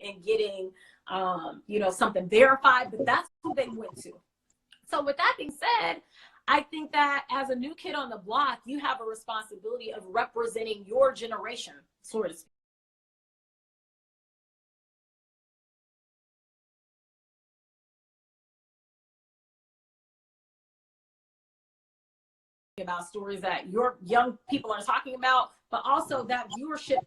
and getting, you know, something verified, but that's who they went to. So with that being said, I think that as a new kid on the block, you have a responsibility of representing your generation, sort of speak. About stories that your young people are talking about, but also that viewership,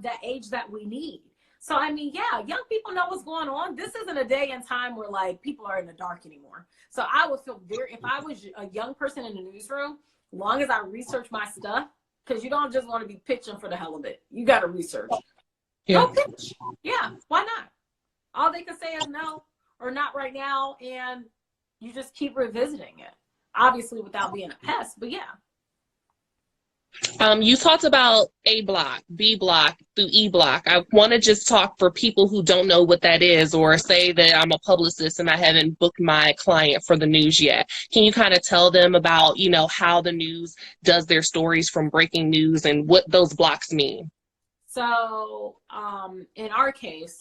that age that we need. So, I mean, yeah, young people know what's going on. This isn't a day and time where like people are in the dark anymore. So I would feel very, if I was a young person in the newsroom, long as I research my stuff, because you don't just want to be pitching for the hell of it. You got to research. Yeah. Go pitch. Yeah, why not? All they can say is no or not right now, and you just keep revisiting it. Obviously without being a pest, but yeah. You talked about A block, B block, through E block. I want to just talk for people who don't know what that is, or say that I'm a publicist and I haven't booked my client for the news yet. Can you kind of tell them about, you know, how the news does their stories from breaking news and what those blocks mean? So in our case,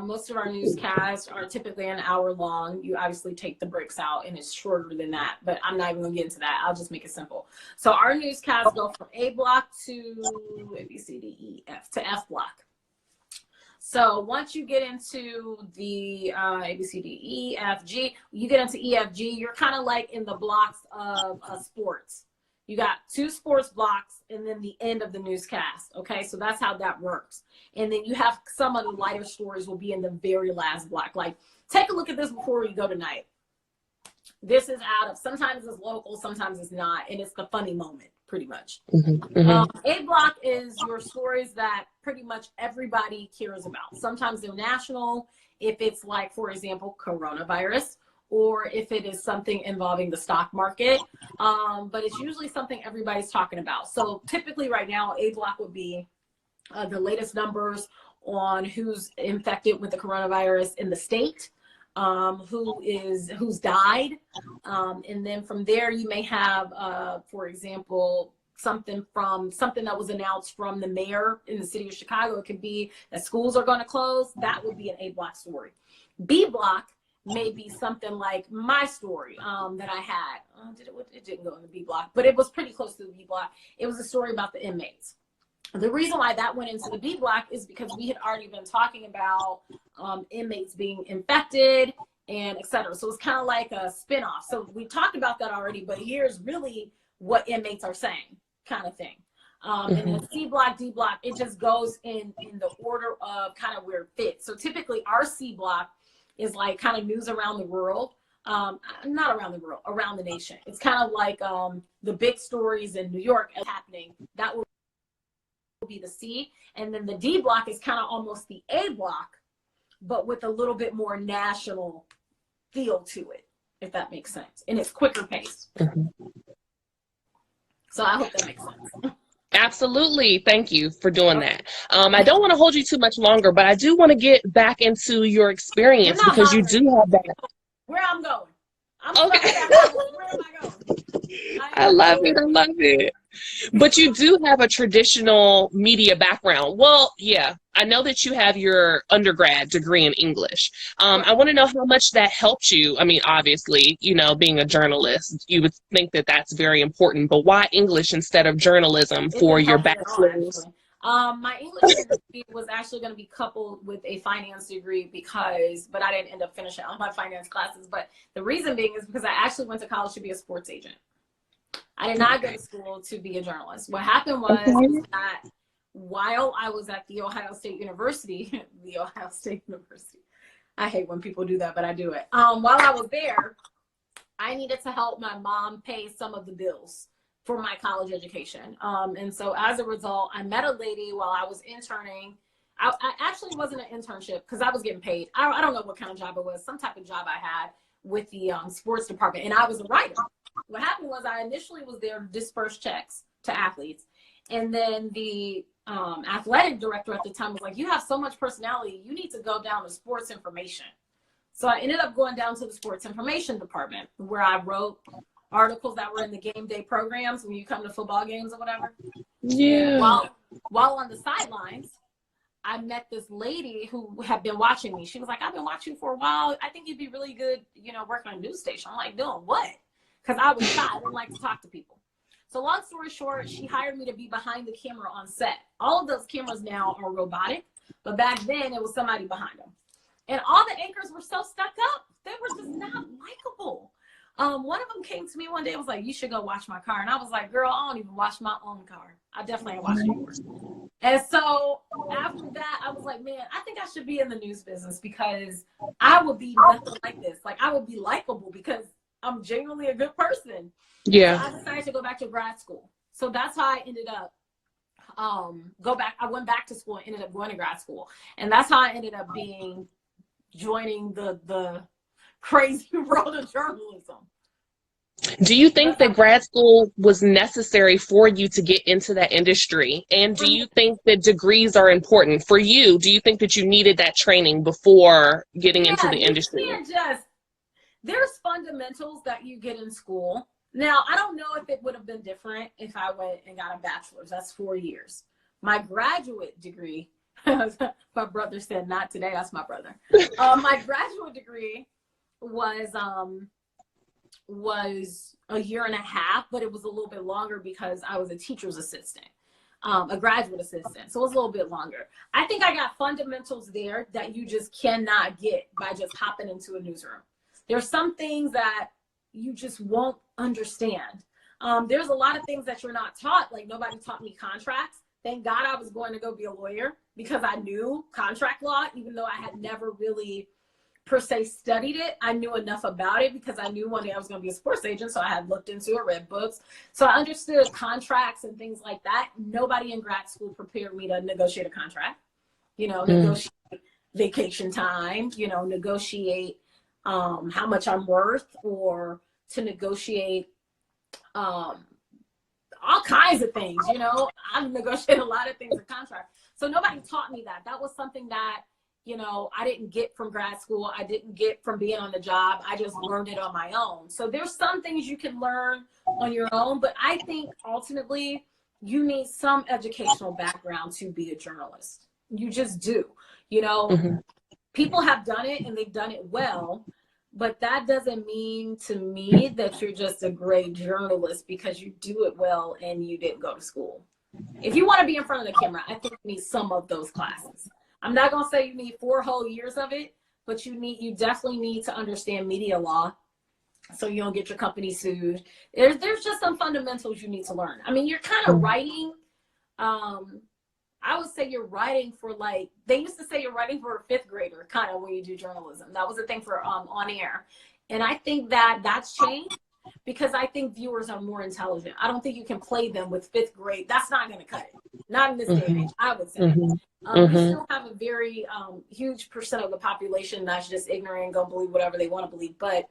most of our newscasts are typically an hour long. You obviously take the breaks out and it's shorter than that, but I'm not even gonna get into that. I'll just make it simple. So our newscasts go from A block to A, B, C, D, E, F to F block. So once you get into the A, B, C, D, E, F, G, you get into E, F, G, you're kind of like in the blocks of sports. You got 2 sports blocks and then the end of the newscast. Okay, so that's how that works. And then you have some of the lighter stories will be in the very last block. Like, take a look at this before we go tonight. This is out of, sometimes it's local, sometimes it's not, and it's the funny moment, pretty much. A block is your stories that pretty much everybody cares about. Sometimes they're national, if it's like, for example, coronavirus, or if it is something involving the stock market, but it's usually something everybody's talking about. So typically right now, A block would be the latest numbers on who's infected with the coronavirus in the state, who's died, and then from there you may have, for example, something that was announced from the mayor in the city of Chicago. It could be that schools are going to close. That would be an A block story. B block may be something like my story that I had. It didn't go in the B block, but it was pretty close to the B block. It was a story about the inmates. The reason why that went into the B block is because we had already been talking about inmates being infected and etc. So it's kind of like a spinoff. So we talked about that already, but here's really what inmates are saying, kind of thing. And then C block, D block, it just goes in the order of kind of where it fits. So typically our C block is like kind of news around the world, not around the world, around the nation. It's kind of like the big stories in New York happening. That will be the C. And then the D block is kind of almost the A block, but with a little bit more national feel to it, if that makes sense. And it's quicker paced. So I hope that makes sense. Absolutely. Thank you for doing that. I don't want to hold you too much longer, but I do want to get back into your experience because you do have that. Where I'm going. Okay. Where am I going? I love it. I love it. But you do have a traditional media background. Well, yeah, I know that you have your undergrad degree in English. I want to know how much that helped you. I mean, obviously, you know, being a journalist, you would think that that's very important, but why English instead of journalism for your bachelor's? My English degree was actually going to be coupled with a finance degree but I didn't end up finishing all my finance classes. But the reason being is because I actually went to college to be a sports agent. I did not go to school to be a journalist. What happened was that while I was at the Ohio State University, I hate when people do that, but I do it. While I was there, I needed to help my mom pay some of the bills for my college education. And so as a result, I met a lady while I was interning. I actually wasn't an internship because I was getting paid. I don't know what kind of job it was, some type of job I had with the sports department, and I was a writer. What happened was I initially was there to disperse checks to athletes. And then the athletic director at the time was like, you have so much personality, you need to go down to sports information. So I ended up going down to the sports information department where I wrote articles that were in the game day programs when you come to football games or whatever. Yeah. While on the sidelines, I met this lady who had been watching me. She was like, I've been watching you for a while. I think you'd be really good, you know, working on a news station. I'm like, doing what? Because I was shy. I didn't like to talk to people. So long story short, she hired me to be behind the camera on set. All of those cameras now are robotic, but back then it was somebody behind them. And all the anchors were so stuck up. They were just not likable. One of them came to me one day and was like, you should go wash my car. And I was like, girl, I don't even wash my own car. I definitely ain't washing yours. And so after that, I was like, man, I think I should be in the news business because I would be nothing like this. Like, I would be likable because I'm genuinely a good person. Yeah. So I decided to go back to grad school. So that's how I ended up I went back to school and ended up going to grad school. And that's how I ended up joining the crazy world of journalism. Do you think that grad school was necessary for you to get into that industry? And do you think that degrees are important for you? Do you think that you needed that training before getting into the industry? You can't there's fundamentals that you get in school. Now, I don't know if it would have been different if I went and got a bachelor's. That's 4 years. My graduate degree, my brother said, not today, that's my brother. My graduate degree was a year and a half, but it was a little bit longer because I was a teacher's assistant, a graduate assistant. So it was a little bit longer. I think I got fundamentals there that you just cannot get by just hopping into a newsroom. There's some things that you just won't understand. There's a lot of things that you're not taught. Like, nobody taught me contracts. Thank God I was going to go be a lawyer because I knew contract law, even though I had never really per se studied it. I knew enough about it because I knew one day I was going to be a sports agent. So I had looked into it, read books. So I understood contracts and things like that. Nobody in grad school prepared me to negotiate a contract, negotiate vacation time, negotiate how much I'm worth, or to negotiate all kinds of things. I've negotiated a lot of things in contract. So nobody taught me that. That was something that, I didn't get from grad school. I didn't get from being on the job. I just learned it on my own. So there's some things you can learn on your own, but I think ultimately you need some educational background to be a journalist. You just do. People have done it and they've done it well, but that doesn't mean to me that you're just a great journalist because you do it well and you didn't go to school. If you want to be in front of the camera, I think you need some of those classes. I'm not going to say you need 4 whole years of it, but you definitely need to understand media law so you don't get your company sued. There's just some fundamentals you need to learn. I mean, you're kind of writing, I would say you're writing for they used to say you're writing for a 5th grader kind of when you do journalism. That was a thing for on air. And I think that's changed because I think viewers are more intelligent. I don't think you can play them with 5th grade. That's not going to cut it. Not in this day and age, I would say. We still have a very huge percent of the population that's just ignorant and gonna believe whatever they want to believe. But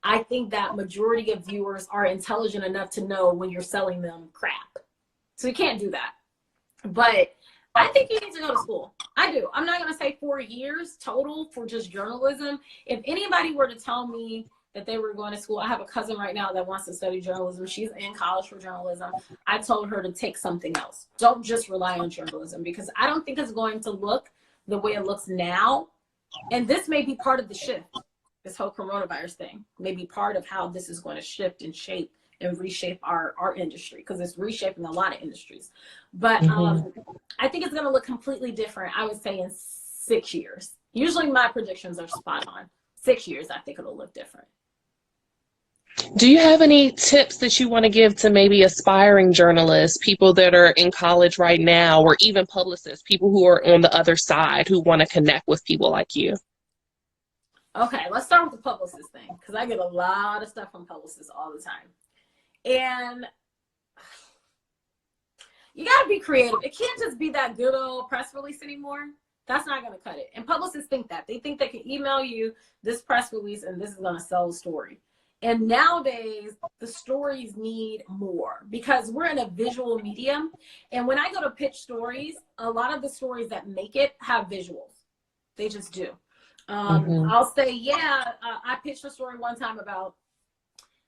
I think that majority of viewers are intelligent enough to know when you're selling them crap. So you can't do that. But I think you need to go to school. I do. I'm not going to say 4 years total for just journalism. If anybody were to tell me that they were going to school, I have a cousin right now that wants to study journalism. She's in college for journalism. I told her to take something else. Don't just rely on journalism because I don't think it's going to look the way it looks now. And this may be part of the shift. This whole coronavirus thing may be part of how this is going to shift and shape and reshape our industry, because it's reshaping a lot of industries. But I think it's going to look completely different, I would say, in 6 years. Usually my predictions are spot on. 6 years, I think it'll look different. Do you have any tips that you want to give to maybe aspiring journalists, people that are in college right now, or even publicists, people who are on the other side who want to connect with people like you? Okay, let's start with the publicist thing, because I get a lot of stuff from publicists all the time. And you got to be creative. It can't just be that good old press release anymore. That's not going to cut it. And publicists think that. They think they can email you this press release and this is going to sell a story. And nowadays, the stories need more because we're in a visual medium. And when I go to pitch stories, a lot of the stories that make it have visuals. They just do. I'll say, I pitched a story one time about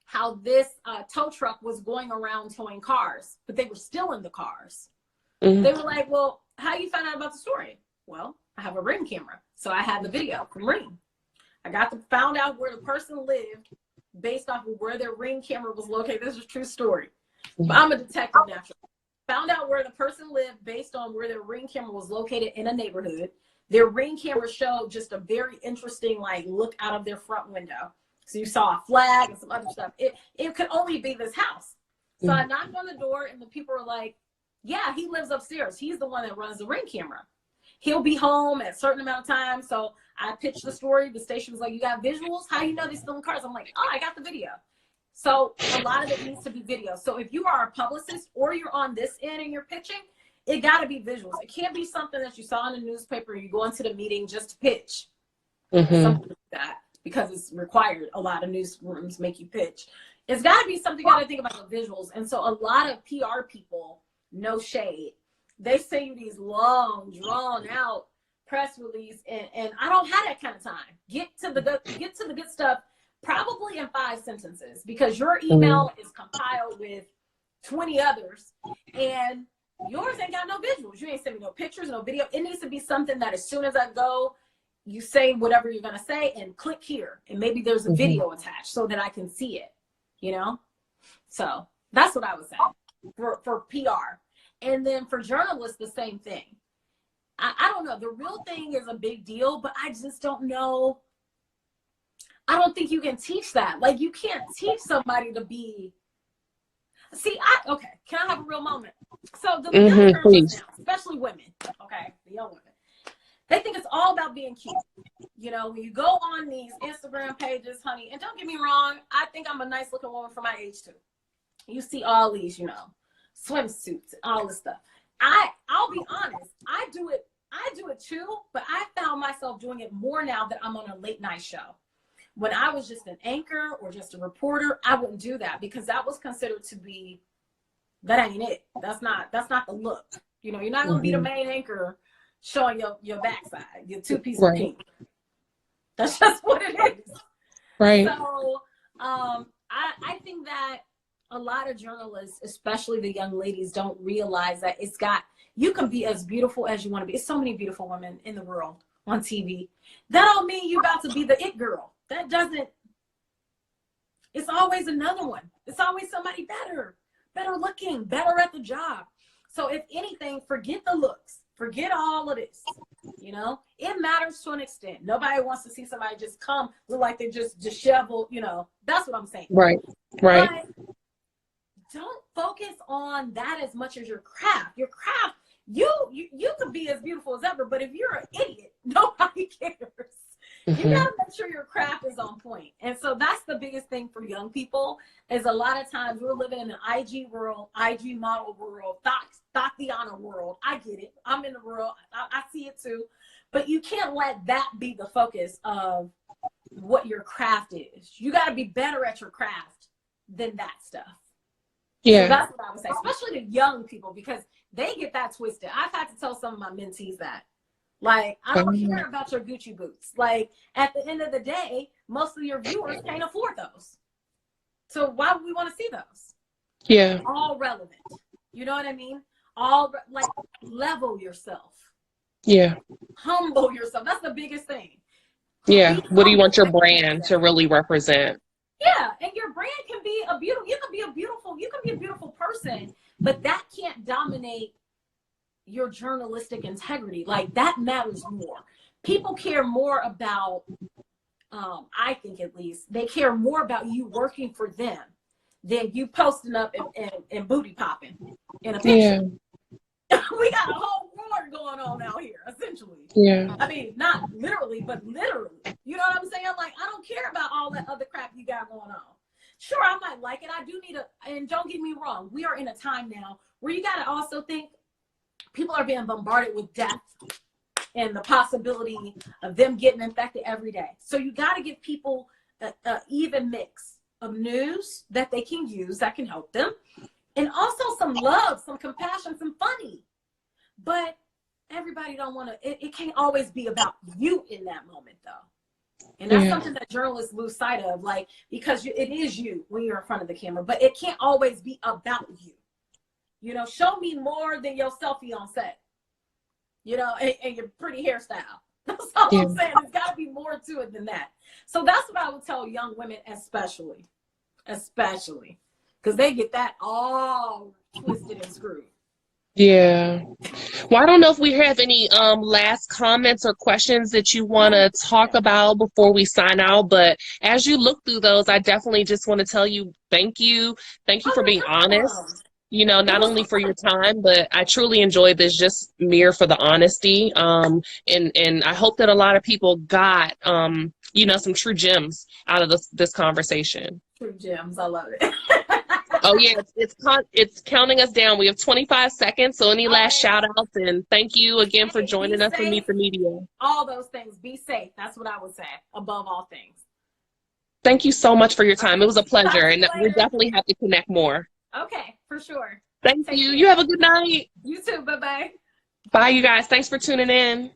how this tow truck was going around towing cars, but they were still in the cars. They were like, well, how you find out about the story? Well, I have a Ring camera. So I had the video from Ring. Found out where the person lived based off of where their Ring camera was located. This is a true story. But I'm a detective naturally. Found out where the person lived based on where their Ring camera was located in a neighborhood. Their Ring camera showed just a very interesting, like, look out of their front window. So you saw a flag and some other stuff. It could only be this house. So I knocked on the door, and the people were like, yeah, he lives upstairs. He's the one that runs the Ring camera. He'll be home at a certain amount of time. So I pitched the story. The station was like, you got visuals? How you know they're stealing cars? I'm like, oh, I got the video. So a lot of it needs to be video. So if you are a publicist or you're on this end and you're pitching, it got to be visuals. It can't be something that you saw in the newspaper. You go into the meeting just to pitch. Something like that, because it's required. A lot of newsrooms make you pitch. It's got to be something you got to think about the visuals. And so a lot of PR people, no shade, they send you these long, drawn out press release, and I don't have that kind of time. Get to the good stuff, probably in 5 sentences, because your email is compiled with 20 others, and yours ain't got no visuals. You ain't sending me no pictures, no video. It needs to be something that as soon as I go, you say whatever you're gonna say and click here, and maybe there's a video attached so that I can see it. You know, so that's what I would say for PR. And then for journalists, the same thing. I don't know. The real thing is a big deal, but I just don't know. I don't think you can teach that. Like, you can't teach somebody to be. See, okay, can I have a real moment? So the young girls now, especially women, okay, the young women, they think it's all about being cute. You know, when you go on these Instagram pages, honey, and don't get me wrong, I think I'm a nice looking woman for my age too. You see all these, you know, swimsuits, all this stuff. I'll be honest, I do it too, but I found myself doing it more now that I'm on a late night show. When I was just an anchor or just a reporter, I wouldn't do that, because that was considered to be, that ain't it. That's not the look. You know, you're not gonna be the main anchor showing your backside, your 2-piece of pink. That's just what it is. Right. So I think that a lot of journalists, especially the young ladies, don't realize that you can be as beautiful as you want to be. There's so many beautiful women in the world on TV. That don't mean you about to be the it girl. That doesn't, it's always another one. It's always somebody better looking, better at the job. So if anything, forget the looks. Forget all of this. You know, it matters to an extent. Nobody wants to see somebody just come look like they just disheveled, you know. That's what I'm saying. Right. But don't focus on that as much as your craft. Your craft, you could be as beautiful as ever, but if you're an idiot, nobody cares. You gotta make sure your craft is on point. And so that's the biggest thing for young people, is a lot of times we're living in an IG world, IG model world, Tatiana world. I get it. I'm in the world. I see it too. But you can't let that be the focus of what your craft is. You got to be better at your craft than that stuff. Yeah. So that's what I would say, especially the young people, because they get that twisted. I've had to tell some of my mentees that. Like, I don't care about your Gucci boots. Like, at the end of the day, most of your viewers can't afford those. So why would we want to see those? Yeah. All relevant. You know what I mean? Like, level yourself. Yeah. Humble yourself. That's the biggest thing. Yeah. What do you want your brand to really represent? Yeah. And your brand can be you can be a beautiful person, but that can't dominate your journalistic integrity. Like, that matters more. People care more about, I think at least, they care more about you working for them than you posting up and booty popping in a picture. Yeah. We got a whole war going on out here, essentially. Yeah. I mean, not literally, but literally. You know what I'm saying? Like, I don't care about all that other crap you got going on. Sure, I might like it. I do need and don't get me wrong, we are in a time now where you got to also think people are being bombarded with death and the possibility of them getting infected every day. So you got to give people an even mix of news that they can use, that can help them, and also some love, some compassion, some funny. But everybody don't want to, it can't always be about you in that moment, though. And that's something that journalists lose sight of, like, because it is you when you're in front of the camera, but it can't always be about you. You know, show me more than your selfie on set. you know, and your pretty hairstyle. That's all Yeah. I'm saying. There's got to be more to it than that. So that's what I would tell young women, especially, because they get that all twisted and screwed. Yeah. Well, I don't know if we have any last comments or questions that you want to talk about before we sign out, but as you look through those, I definitely just want to tell you thank you. Thank you for being honest. You know, not only for your time, but I truly enjoyed this just mere for the honesty. And I hope that a lot of people got you know, some true gems out of this conversation. True gems. I love it. Oh yeah, it's counting us down. We have 25 seconds. So any last shout outs, and thank you again for joining us for Meet the Media. All those things. Be safe. That's what I would say above all things. Thank you so much for your time. It was a pleasure, and we definitely have to connect more. Okay, for sure. Thank you. You have a good night. You too. Bye-bye. Bye, you guys. Thanks for tuning in.